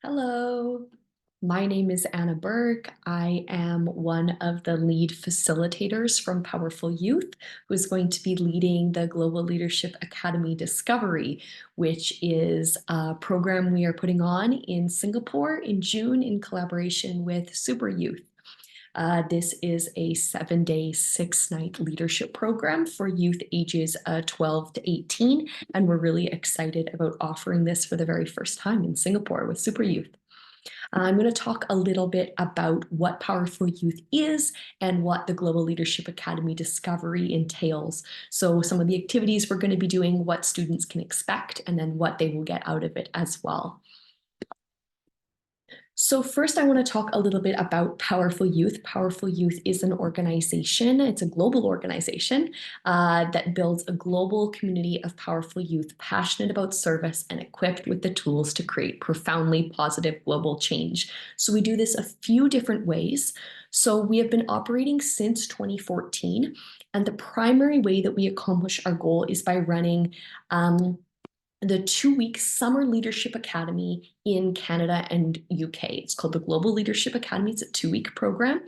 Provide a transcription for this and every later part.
Hello, my name is Anna Burke. I am one of the lead facilitators from Powerful Youth, who is going to be leading the Global Leadership Academy Discovery, which is a program we are putting on in Singapore in June in collaboration with Super Youth. This is a 7-day, 6-night leadership program for youth ages 12 to 18, and we're really excited about offering this for the very first time in Singapore with Super Youth. I'm going to talk a little bit about what Powerful Youth is and what the Global Leadership Academy Discovery entails. So some of the activities we're going to be doing, what students can expect, and then what they will get out of it as well. So first, I want to talk a little bit about Powerful Youth. Powerful Youth is an organization. It's a global organization that builds a global community of powerful youth passionate about service and equipped with the tools to create profoundly positive global change. So we do this a few different ways. So we have been operating since 2014, and the primary way that we accomplish our goal is by running the 2-week Summer Leadership Academy in Canada and UK. It's called the Global Leadership Academy. It's a 2-week program.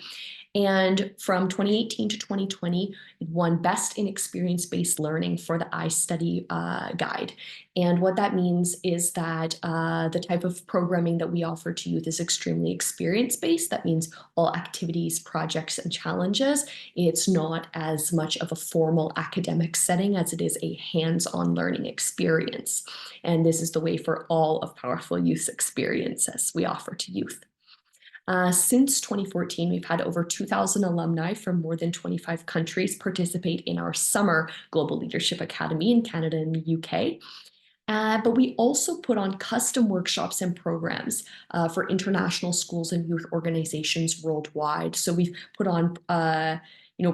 And from 2018 to 2020, it won Best in Experience-Based Learning for the iStudy Guide. And what that means is that the type of programming that we offer to youth is extremely experience-based. That means all activities, projects, and challenges. It's not as much of a formal academic setting as it is a hands-on learning experience. And this is the way for all of Powerful Youth's experiences we offer to youth. Since 2014, we've had over 2,000 alumni from more than 25 countries participate in our summer Global Leadership Academy in Canada and the UK. But we also put on custom workshops and programs for international schools and youth organizations worldwide. So we've put on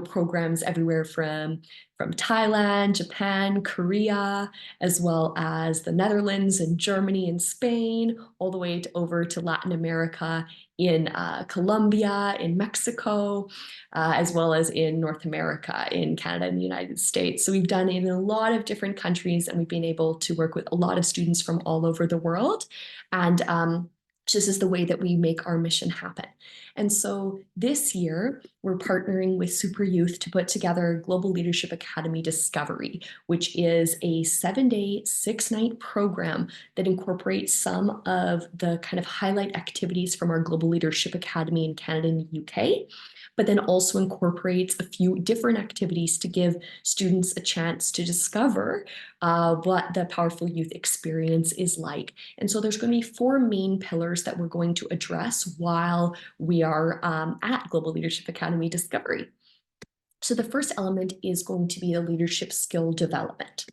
programs everywhere from Thailand, Japan, Korea, as well as the Netherlands and Germany and Spain, all the way over to Latin America, in Colombia, in Mexico, as well as in North America, in Canada and the United States. So we've done it in a lot of different countries, and we've been able to work with a lot of students from all over the world. And this is the way that we make our mission happen. And so this year, we're partnering with Super Youth to put together Global Leadership Academy Discovery, which is a 7-day, 6-night program that incorporates some of the kind of highlight activities from our Global Leadership Academy in Canada and the UK, but then also incorporates a few different activities to give students a chance to discover what the Powerful Youth experience is like. And so there's going to be 4 main pillars that we're going to address while we are at Global Leadership Academy Discovery. So the first element is going to be the leadership skill development.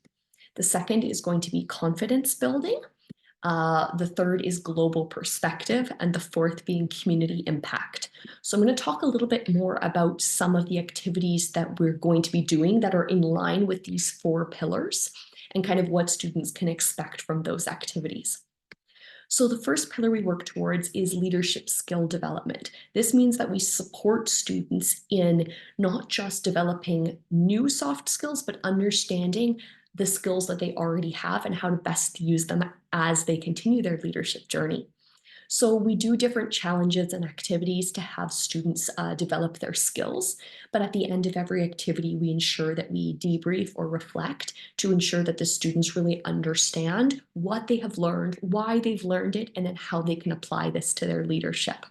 The second is going to be confidence building. The third is global perspective, and the fourth being community impact. So I'm going to talk a little bit more about some of the activities that we're going to be doing that are in line with these 4 pillars and kind of what students can expect from those activities. So the first pillar we work towards is leadership skill development. This means that we support students in not just developing new soft skills, but understanding the skills that they already have and how to best use them as they continue their leadership journey. So we do different challenges and activities to have students develop their skills. But at the end of every activity, we ensure that we debrief or reflect to ensure that the students really understand what they have learned, why they've learned it, and then how they can apply this to their leadership.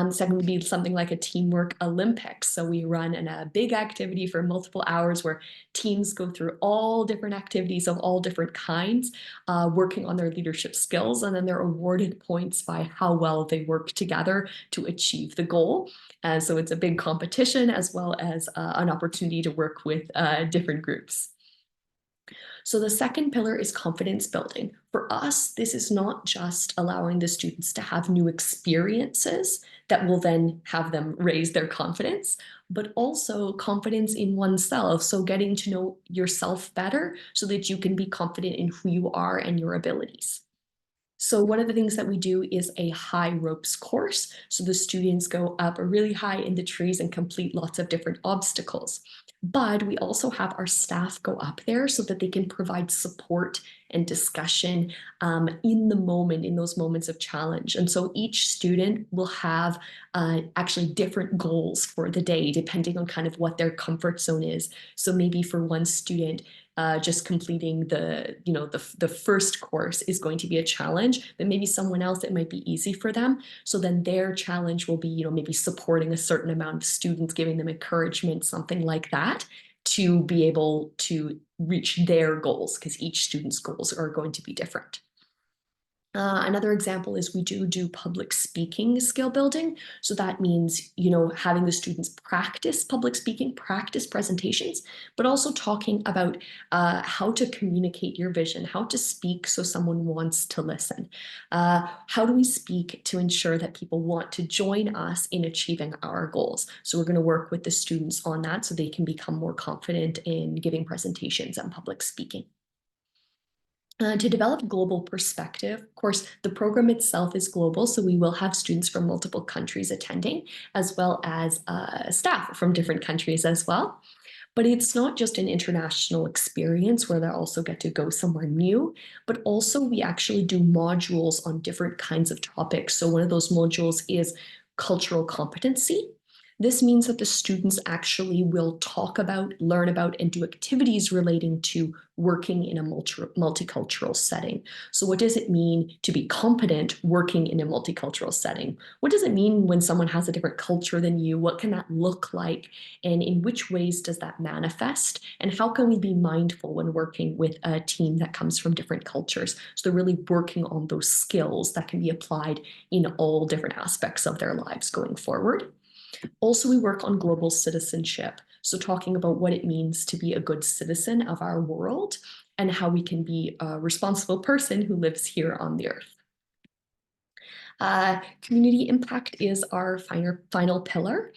Second would be something like a teamwork Olympics. So we run a big activity for multiple hours where teams go through all different activities of all different kinds, working on their leadership skills, and then they're awarded points by how well they work together to achieve the goal. So it's a big competition as well as an opportunity to work with different groups. So the second pillar is confidence building. For us, this is not just allowing the students to have new experiences that will then have them raise their confidence, but also confidence in oneself. So getting to know yourself better so that you can be confident in who you are and your abilities. So one of the things that we do is a high ropes course. So the students go up really high in the trees and complete lots of different obstacles. But we also have our staff go up there so that they can provide support and discussion in the moment, in those moments of challenge. And so each student will have actually different goals for the day, depending on kind of what their comfort zone is. So maybe for one student, just completing the first course is going to be a challenge, but maybe someone else it might be easy for them. So then their challenge will be, maybe supporting a certain amount of students, giving them encouragement, something like that, to be able to reach their goals, because each student's goals are going to be different. Another example is we do public speaking skill building. So that means, having the students practice public speaking, practice presentations, but also talking about how to communicate your vision, how to speak so someone wants to listen. How do we speak to ensure that people want to join us in achieving our goals? So we're going to work with the students on that so they can become more confident in giving presentations and public speaking. To develop global perspective, of course, the program itself is global, so we will have students from multiple countries attending, as well as staff from different countries as well. But it's not just an international experience where they also get to go somewhere new, but also we actually do modules on different kinds of topics. So one of those modules is cultural competency. This means that the students actually will talk about, learn about, and do activities relating to working in a multicultural setting. So what does it mean to be competent working in a multicultural setting? What does it mean when someone has a different culture than you? What can that look like? And in which ways does that manifest? And how can we be mindful when working with a team that comes from different cultures? So they're really working on those skills that can be applied in all different aspects of their lives going forward. Also, we work on global citizenship. So talking about what it means to be a good citizen of our world and how we can be a responsible person who lives here on the earth. Community impact is our final pillar.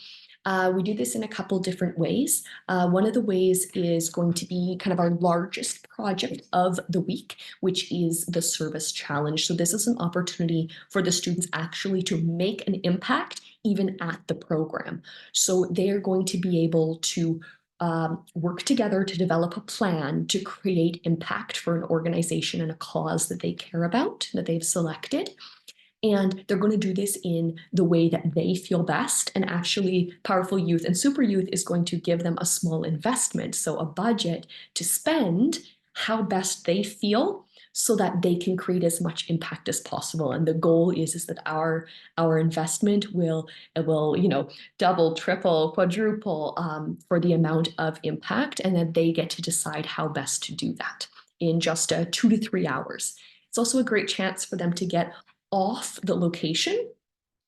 We do this in a couple different ways. One of the ways is going to be kind of our largest project of the week, which is the service challenge. So this is an opportunity for the students actually to make an impact even at the program. So they are going to be able to work together to develop a plan to create impact for an organization and a cause that they care about, that they've selected. And they're going to do this in the way that they feel best. And actually, Powerful Youth and Super Youth is going to give them a small investment, so a budget to spend how best they feel so that they can create as much impact as possible. And the goal is that our investment will double, triple, quadruple for the amount of impact, and that they get to decide how best to do that in just 2 to 3 hours. It's also a great chance for them to get off the location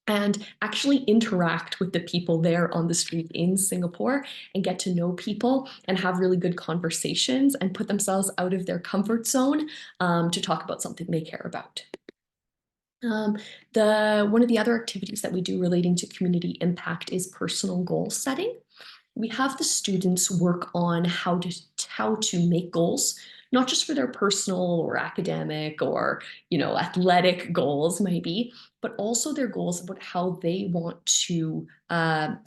and actually interact with the people there on the street in Singapore and get to know people and have really good conversations and put themselves out of their comfort zone to talk about something they care about. One of the other activities that we do relating to community impact is personal goal setting. We have the students work on how to make goals, not just for their personal or academic or athletic goals maybe, but also their goals about how they want to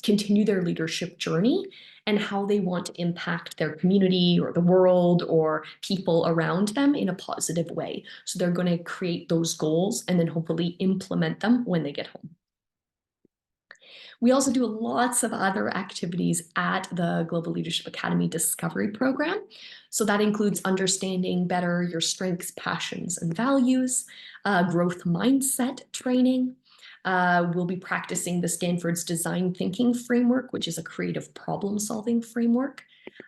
continue their leadership journey and how they want to impact their community or the world or people around them in a positive way. So they're going to create those goals and then hopefully implement them when they get home. We also do lots of other activities at the Global Leadership Academy Discovery Program. So that includes understanding better your strengths, passions, and values, growth mindset training. We'll be practicing the Stanford's Design Thinking Framework, which is a creative problem-solving framework.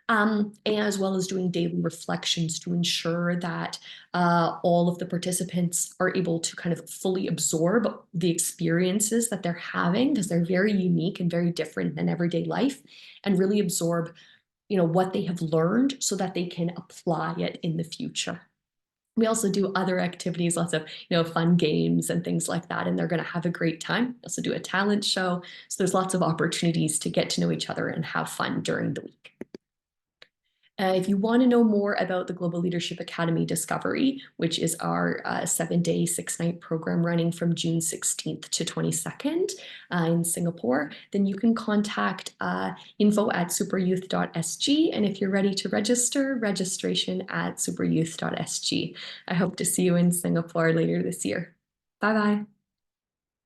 As well as doing daily reflections to ensure that all of the participants are able to kind of fully absorb the experiences that they're having, because they're very unique and very different than everyday life, and really absorb what they have learned so that they can apply it in the future. We also do other activities, lots of fun games and things like that, and they're going to have a great time. We also do a talent show. So there's lots of opportunities to get to know each other and have fun during the week. If you want to know more about the Global Leadership Academy Discovery, which is our 7-day, 6-night program running from June 16th to 22nd in Singapore, then you can contact info@superyouth.sg. And if you're ready to register, registration at superyouth.sg. I hope to see you in Singapore later this year. Bye-bye.